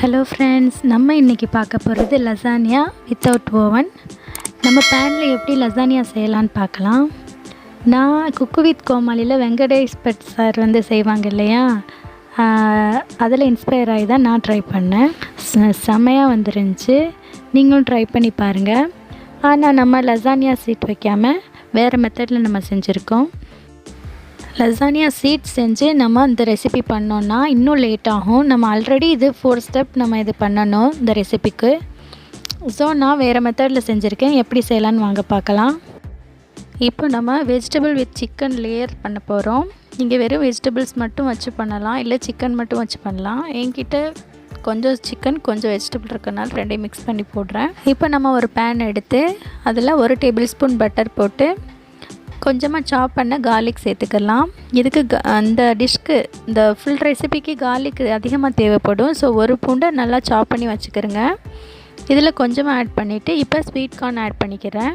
Hello friends, நம்ம இன்றைக்கி பார்க்க போகிறது லசானியா வித்தவுட் ஓவன். நம்ம பேனில் எப்படி லசானியா செய்யலான்னு பார்க்கலாம். நான் குக்கு வித் கோமாளியில் வெங்கடேஷ் பட் சார் செய்வாங்க இல்லையா, அதில் இன்ஸ்பயர் ஆகி தான் நான் ட்ரை பண்ணேன். செம்மையாக வந்துருந்துச்சு. நீங்களும் ட்ரை பண்ணி பாருங்கள். ஆனால் நம்ம லசானியா சீட் வைக்காமல் வேறு மெத்தடில் நம்ம செஞ்சுருக்கோம். லசானியா சீட் செஞ்சு நம்ம இந்த ரெசிபி பண்ணோன்னா இன்னும் லேட் ஆகும். நம்ம ஆல்ரெடி இது 4 ஸ்டெப் நம்ம இது பண்ணணும் இந்த ரெசிபிக்கு. ஸோ நான் வேறு மெத்தடில் செஞ்சுருக்கேன். எப்படி செய்யலான்னு வாங்க பார்க்கலாம். இப்போ நம்ம வெஜிடபிள் வித் சிக்கன் லேயர் பண்ண போகிறோம். நீங்கள் வெறும் வெஜிடபிள்ஸ் மட்டும் வச்சு பண்ணலாம், இல்லை சிக்கன் மட்டும் வச்சு பண்ணலாம். என்கிட்ட கொஞ்சம் சிக்கன் கொஞ்சம் வெஜிடபிள் இருக்கனால ரெண்டையும் மிக்ஸ் பண்ணி போடுறேன். இப்போ நம்ம ஒரு பேன் எடுத்து அதில் 1 டேபிள் ஸ்பூன் பட்டர் போட்டு கொஞ்சமாக சாப் பண்ண கார்லிக் சேர்த்துக்கலாம். இதுக்கு அந்த டிஷ்க்கு இந்த ஃபுல் ரெசிபிக்கு கார்லிக் அதிகமாக தேவைப்படும். ஸோ ஒரு பூண்டை நல்லா சாப் பண்ணி வச்சுக்கிறேங்க. இதில் கொஞ்சமாக ஆட் பண்ணிவிட்டு இப்போ ஸ்வீட் கார்ன் ஆட் பண்ணிக்கிறேன்.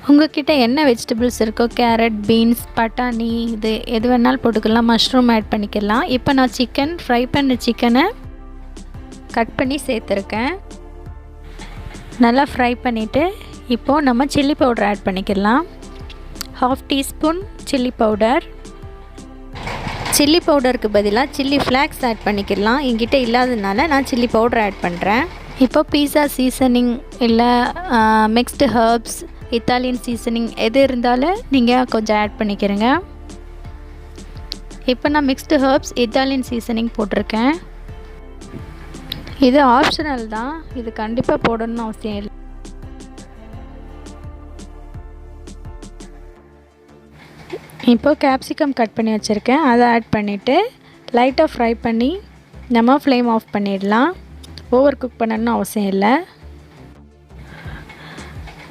உங்கள்கிட்ட என்ன வெஜிடபிள்ஸ் இருக்கோ, கேரட், பீன்ஸ், பட்டாணி, இது எது வேணாலும் போட்டுக்கலாம். மஷ்ரூம் ஆட் பண்ணிக்கலாம். இப்போ நான் ஃப்ரை பண்ண சிக்கனை கட் பண்ணி சேர்த்துருக்கேன். நல்லா ஃப்ரை பண்ணிவிட்டு இப்போது நம்ம சில்லி பவுடர் ஆட் பண்ணிக்கலாம். 1/2 டீஸ்பூன் சில்லி பவுடர். சில்லி பவுடருக்கு பதிலாக சில்லி ஃப்ளாக்ஸ் ஆட் பண்ணிக்கலாம். என்கிட்ட இல்லாததுனால நான் சில்லி பவுடர் ஆட் பண்ணுறேன். இப்போ பீஸா சீசனிங் இல்லை மிக்ஸ்டு ஹர்ப்ஸ், இத்தாலியன் சீசனிங் எது இருந்தாலும் நீங்கள் கொஞ்சம் ஆட் பண்ணிக்கிறேங்க. இப்போ நான் மிக்ஸ்டு ஹர்ப்ஸ், இத்தாலியன் சீசனிங் போட்டிருக்கேன். இது ஆப்ஷனல் தான், இது கண்டிப்பாக போடணும்னு அவசியம் இல்லை. இப்போ கேப்சிகம் கட் பண்ணி வச்சுருக்கேன், அதை ஆட் பண்ணிவிட்டு லைட்டாக ஃப்ரை பண்ணி நம்ம ஃப்ளேம் ஆஃப் பண்ணிடலாம். ஓவர் குக் பண்ணணும்னு அவசியம் இல்லை.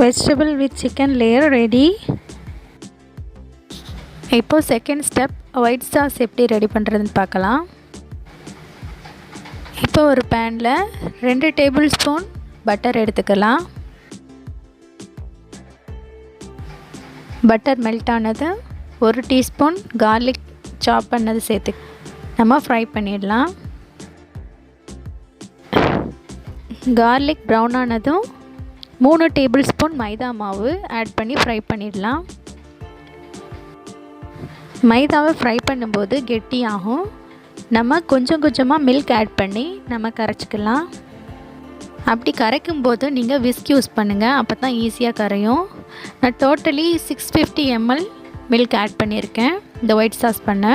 Vegetable with chicken layer ready. இப்போது செகண்ட் ஸ்டெப் ஒயிட் சாஸ் எப்படி ரெடி பண்ணுறதுன்னு பார்க்கலாம். இப்போ ஒரு பேனில் 2 டேபிள் ஸ்பூன் பட்டர் எடுத்துக்கலாம். பட்டர் மெல்ட் ஆனது 1 டீஸ்பூன் கார்லிக் சாப் பண்ணது சேர்த்து நம்ம ஃப்ரை பண்ணிடலாம். கார்லிக் ப்ரௌன் ஆனதும் 3 டேபிள் ஸ்பூன் மைதா மாவு ஆட் பண்ணி ஃப்ரை பண்ணிடலாம். மைதாவை ஃப்ரை பண்ணும்போது கெட்டியாகும். நம்ம கொஞ்சம் கொஞ்சமாக மில்க் ஆட் பண்ணி நம்ம கரைச்சிக்கலாம். அப்படி கரைக்கும் போது நீங்கள் விஸ்க் யூஸ் பண்ணுங்கள், அப்போ தான் ஈஸியாக கரையும். நான் டோட்டலி 650 ml மில்க் ஆட் பண்ணியிருக்கேன் இந்த ஒயிட் சாஸ் பண்ண.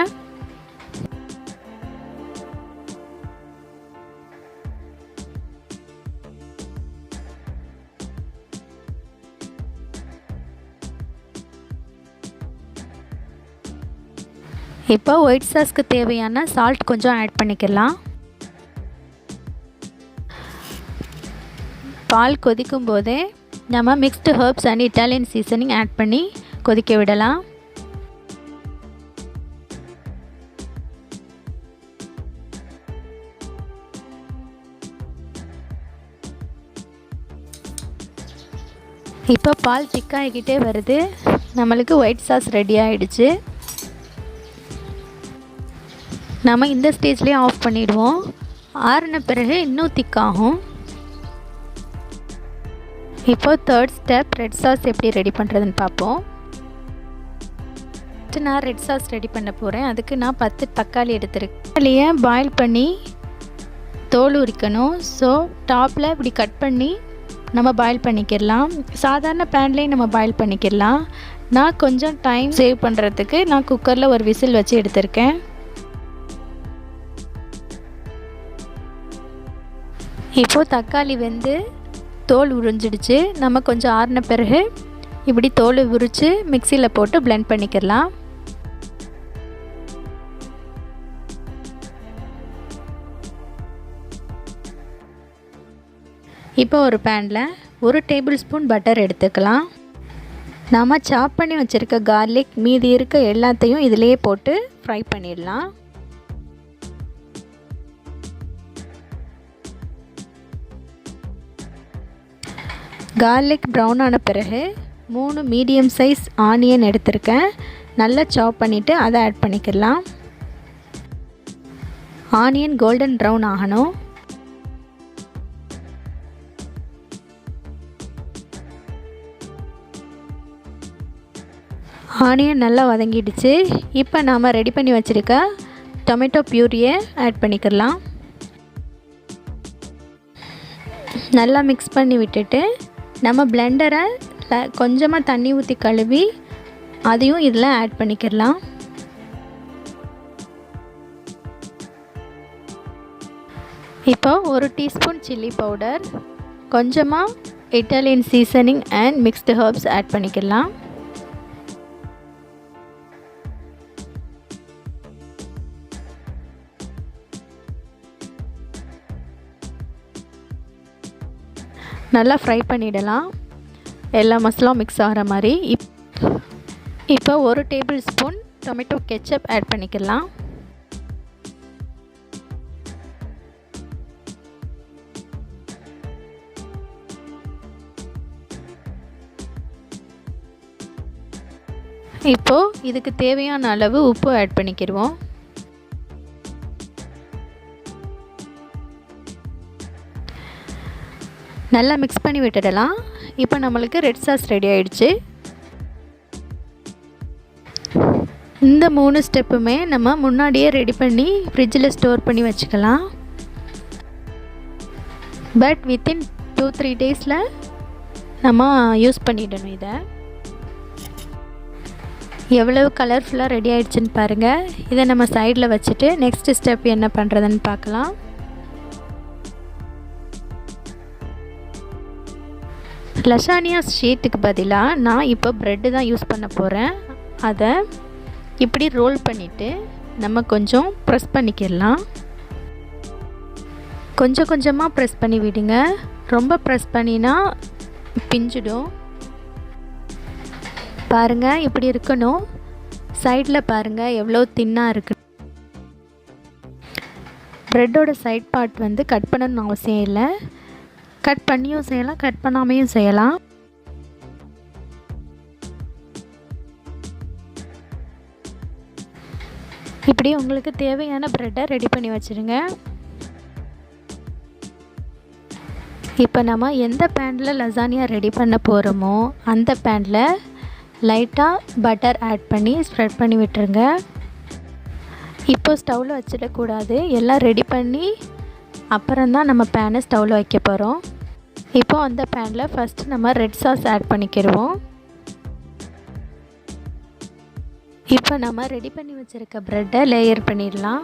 இப்போ ஒயிட் சாஸ்க்கு தேவையான சால்ட் கொஞ்சம் ஆட் பண்ணிக்கலாம். பால் கொதிக்கும் போதே நம்ம mixed herbs and Italian seasoning add பண்ணி கொதிக்க விடலாம். இப்போ பால் திக்காகிக்கிட்டே வருது. நம்மளுக்கு ஒயிட் சாஸ் ரெடி ஆகிடுச்சு. நம்ம இந்த ஸ்டேஜ்லேயே ஆஃப் பண்ணிவிடுவோம். ஆறின பிறகு இன்னும் திக்காகும். இப்போ தேர்ட் ஸ்டெப் ரெட் சாஸ் எப்படி ரெடி பண்ணுறதுன்னு பார்ப்போம். நான் ரெட் சாஸ் ரெடி பண்ண போகிறேன். அதுக்கு நான் 10 தக்காளி எடுத்துருக்கேன். தக்காளியை பாயில் பண்ணி தோல் உரிக்கணும். ஸோ டாப்பில் இப்படி கட் பண்ணி நம்ம பாயில் பண்ணிக்கிடலாம். சாதாரண பேன்லேயே நம்ம பாயில் பண்ணிக்கிடலாம். நான் கொஞ்சம் டைம் சேவ் பண்ணுறதுக்கு நான் குக்கரில் ஒரு விசில் வச்சு எடுத்திருக்கேன். இப்போது தக்காளி வெந்து தோல் உறிஞ்சிடுச்சு. நம்ம கொஞ்சம் ஆறின பிறகு இப்படி தோல் உரித்து மிக்சியில் போட்டு பிளெண்ட் பண்ணிக்கிடலாம். இப்போ ஒரு பேனில் 1 டேபிள் ஸ்பூன் பட்டர் எடுத்துக்கலாம். நாம் சாப் பண்ணி வச்சுருக்க கார்லிக் மீதி இருக்க எல்லாத்தையும் இதிலே போட்டு ஃப்ரை பண்ணிடலாம். கார்லிக் ப்ரௌன் ஆன பிறகு 3 மீடியம் சைஸ் ஆனியன் எடுத்திருக்கேன். நல்லா சாப் பண்ணிவிட்டு அதை ஆட் பண்ணிக்கலாம். ஆனியன் கோல்டன் ப்ரௌன் ஆகணும். ஆனியன் நல்லா வதங்கிடுச்சு. இப்போ நாம் ரெடி பண்ணி வச்சுருக்க டொமேட்டோ பியூரியை ஆட் பண்ணிக்கலாம். நல்லா மிக்ஸ் பண்ணி விட்டுட்டு நம்ம பிளெண்டரை கொஞ்சமாக தண்ணி ஊற்றி கழுவி அதையும் இதில் ஆட் பண்ணிக்கலாம். இப்போ 1 டீஸ்பூன் சில்லி பவுடர், கொஞ்சமாக Italian seasoning and mixed herbs add பண்ணிக்கலாம். நல்லா ஃப்ரை பண்ணிடலாம், எல்லா மசாலாவும் மிக்ஸ் ஆகிற மாதிரி. இப்போ 1 tablespoon tomato ketchup add பண்ணிக்கலாம். இப்போது இதுக்கு தேவையான அளவு உப்பு ஆட் பண்ணிக்கிடுவோம். நல்லா மிக்ஸ் பண்ணி விட்டுடலாம். இப்போ நம்மளுக்கு ரெட் சாஸ் ரெடி ஆகிடுச்சு. இந்த 3 ஸ்டெப்புமே நம்ம முன்னாடியே ரெடி பண்ணி ஃப்ரிட்ஜில் ஸ்டோர் பண்ணி வச்சுக்கலாம். பட் வித்தின் 2-3 டேஸில் நம்ம யூஸ் பண்ணிடணும். இதை எவ்வளவு கலர்ஃபுல்லாக ரெடி ஆகிடுச்சின்னு பாருங்கள். இதை நம்ம சைடில் வச்சுட்டு நெக்ஸ்ட் ஸ்டெப் என்ன பண்ணுறதுன்னு பார்க்கலாம். லசானியா ஷீட்டுக்கு பதிலாக நான் இப்போ ப்ரெட்டு தான் யூஸ் பண்ண போகிறேன். அதை இப்படி ரோல் பண்ணிவிட்டு நம்ம கொஞ்சம் ப்ரெஸ் பண்ணிக்கிடலாம். கொஞ்சம் கொஞ்சமாக ப்ரெஸ் பண்ணி விடுங்க, ரொம்ப ப்ரெஸ் பண்ணினா பிஞ்சிடும். பாருங்கள், இப்படி இருக்கணும். சைடில் பாருங்கள் எவ்வளோ தின்னாக இருக்குது. ப்ரெட்டோட சைட் பார்ட் வந்து கட் பண்ணணும்னு அவசியம் இல்லை. கட் பண்ணியும் செய்யலாம், கட் பண்ணாமையும் செய்யலாம். இப்படி உங்களுக்கு தேவையான ப்ரெட்டை ரெடி பண்ணி வச்சுருங்க. இப்போ நம்ம எந்த பேனில் லசானியா ரெடி பண்ண போகிறோமோ அந்த பேனில் லைட்டாக பட்டர் ஆட் பண்ணி ஸ்ப்ரெட் பண்ணி விட்டுருங்க. இப்போ ஸ்டவ்வில் வச்சிடக்கூடாது, எல்லாம் ரெடி பண்ணி அப்புறம்தான் நம்ம பேனை ஸ்டவ்வில் வைக்க போகிறோம். இப்போ அந்த பேனில் ஃபஸ்ட்டு நம்ம ரெட் சாஸ் ஆட் பண்ணிக்கிடுவோம். இப்போ நம்ம ரெடி பண்ணி வச்சுருக்க ப்ரெட்டை லேயர் பண்ணிடலாம்.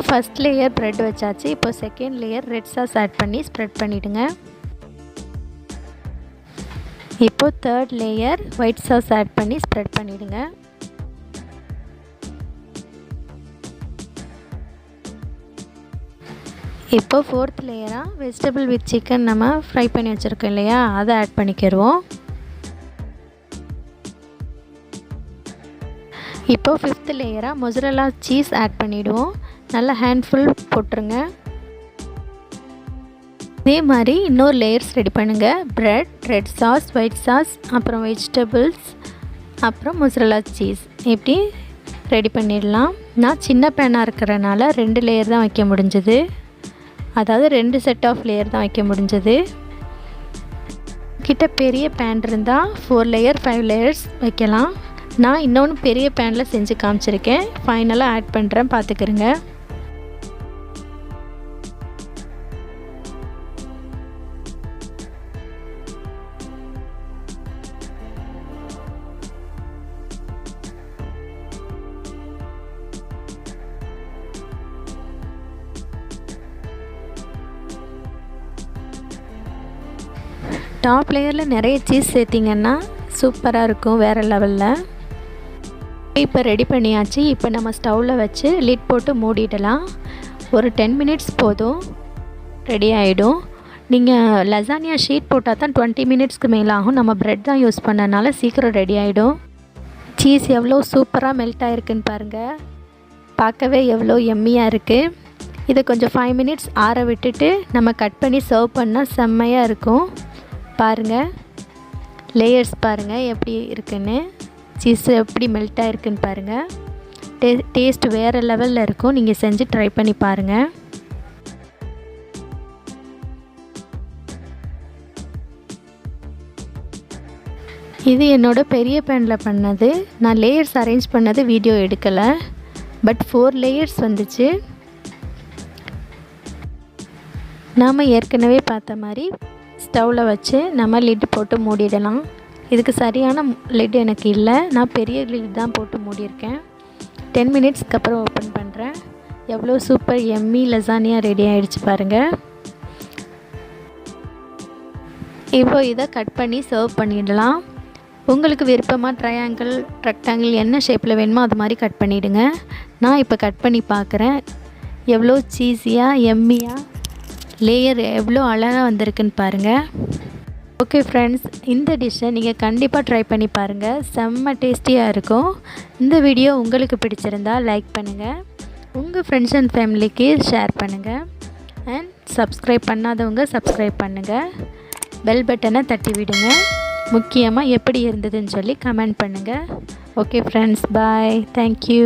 ஃபஸ்ட் லேயர் ப்ரெட் வச்சாச்சு. இப்போ second layer red sauce add பண்ணி ஸ்ப்ரெட் பண்ணிவிடுங்க. இப்போ third layer white sauce add பண்ணி ஸ்ப்ரெட் பண்ணிவிடுங்க. இப்போ ஃபோர்த் லேயராக வெஜிடபிள் வித் சிக்கன் நம்ம ஃப்ரை பண்ணி வச்சுருக்கோம் இல்லையா, அதை ஆட் பண்ணிக்கிடுவோம். இப்போ ஃபிஃப்த் லேயராக மொசரல்லா சீஸ் ஆட் பண்ணிவிடுவோம். நல்லா ஹேண்ட்ஃபுல் போட்டுருங்க. இதே மாதிரி இன்னொரு லேயர்ஸ் ரெடி பண்ணுங்கள். Bread, red sauce, white sauce, அப்புறம் வெஜிடபிள்ஸ், அப்புறம் மொசரல்லா சீஸ் இப்படி ரெடி பண்ணிடலாம். நான் சின்ன பேனாக இருக்கிறனால 2 லேயர் தான் வைக்க முடிஞ்சது, அதாவது 2 செட் ஆஃப் லேயர் தான் வைக்க முடிஞ்சது. கிட்ட பெரிய பேன் இருந்தால் 4 லேயர் 5 லேயர்ஸ் வைக்கலாம். நான் இன்னொன்று பெரிய பேனில் செஞ்சு காமிச்சிருக்கேன், ஃபைனலாக ஆட் பண்ணுறேன், பார்த்துக்கிறேங்க. டாப் லேயரில் நிறைய சீஸ் சேர்த்திங்கன்னா சூப்பராக இருக்கும், வேறு லெவலில். இப்போ ரெடி பண்ணியாச்சு. இப்போ நம்ம ஸ்டவ்வில் வச்சு லிட் போட்டு மூடிடலாம். ஒரு 10 மினிட்ஸ் போதும், ரெடி ஆகிடும். நீங்கள் லசானியா ஷீட் போட்டால் தான் 20 மினிட்ஸ்க்கு மேலே ஆகும். நம்ம ப்ரெட் தான் யூஸ் பண்ணனால சீக்கிரம் ரெடி ஆகிடும். சீஸ் எவ்வளோ சூப்பராக மெல்ட் ஆகிருக்குன்னு பாருங்கள், பார்க்கவே எவ்வளோ எம்மியாக இருக்குது. இதை கொஞ்சம் 5 மினிட்ஸ் ஆற விட்டுட்டு நம்ம கட் பண்ணி சர்வ் பண்ணால் செம்மையாக இருக்கும். பாருங்கள், லேயர்ஸ் பாருங்கள் எப்படி இருக்குன்னு, சீஸ் எப்படி மெல்ட் ஆகிருக்குன்னு பாருங்கள். டேஸ்ட் வேறு லெவலில் இருக்கும். நீங்கள் செஞ்சு ட்ரை பண்ணி பாருங்கள். இது என்னோடய பெரிய பேனில் பண்ணது. நான் லேயர்ஸ் அரேஞ்ச் பண்ணது வீடியோ எடுக்கலை, பட் 4 லேயர்ஸ் வந்துச்சு. நாம் ஏற்கனவே பார்த்த மாதிரி ஸ்டவ்வில் வச்சு நம்ம லிட் போட்டு மூடிடலாம். இதுக்கு சரியான லிட் எனக்கு இல்லை, நான் பெரிய லிட் தான் போட்டு மூடியிருக்கேன். 10 மினிட்ஸ்க்கு அப்புறம் ஓப்பன் பண்ணுறேன். எவ்வளோ சூப்பர் எம்மி லசானியா ரெடி ஆகிடுச்சு பாருங்கள். இப்போ இதை கட் பண்ணி சர்வ் பண்ணிடலாம். உங்களுக்கு விருப்பமாக ட்ரையாங்கிள், ரெக்டாங்கிள் என்ன ஷேப்பில் வேணுமோ அது மாதிரி கட் பண்ணிவிடுங்க. நான் இப்போ கட் பண்ணி பார்க்குறேன். எவ்வளோ சீஸியாக எம்மியாக லேயர் எவ்வளோ அழகாக வந்திருக்குன்னு பாருங்கள். ஓகே ஃப்ரெண்ட்ஸ், இந்த டிஷ்ஷை நீங்கள் கண்டிப்பாக ட்ரை பண்ணி பாருங்கள். செம்ம டேஸ்டியாக இருக்கும். இந்த வீடியோ உங்களுக்கு பிடிச்சிருந்தால் லைக் பண்ணுங்கள், உங்கள் ஃப்ரெண்ட்ஸ் அண்ட் ஃபேமிலிக்கு ஷேர் பண்ணுங்கள், அண்ட் சப்ஸ்கிரைப் பண்ணாதவங்க சப்ஸ்கிரைப் பண்ணுங்கள். பெல் பட்டனை தட்டி விடுங்க. முக்கியமாக எப்படி இருந்ததுன்னு சொல்லி கமெண்ட் பண்ணுங்கள். ஓகே ஃப்ரெண்ட்ஸ், பாய், தேங்க்யூ.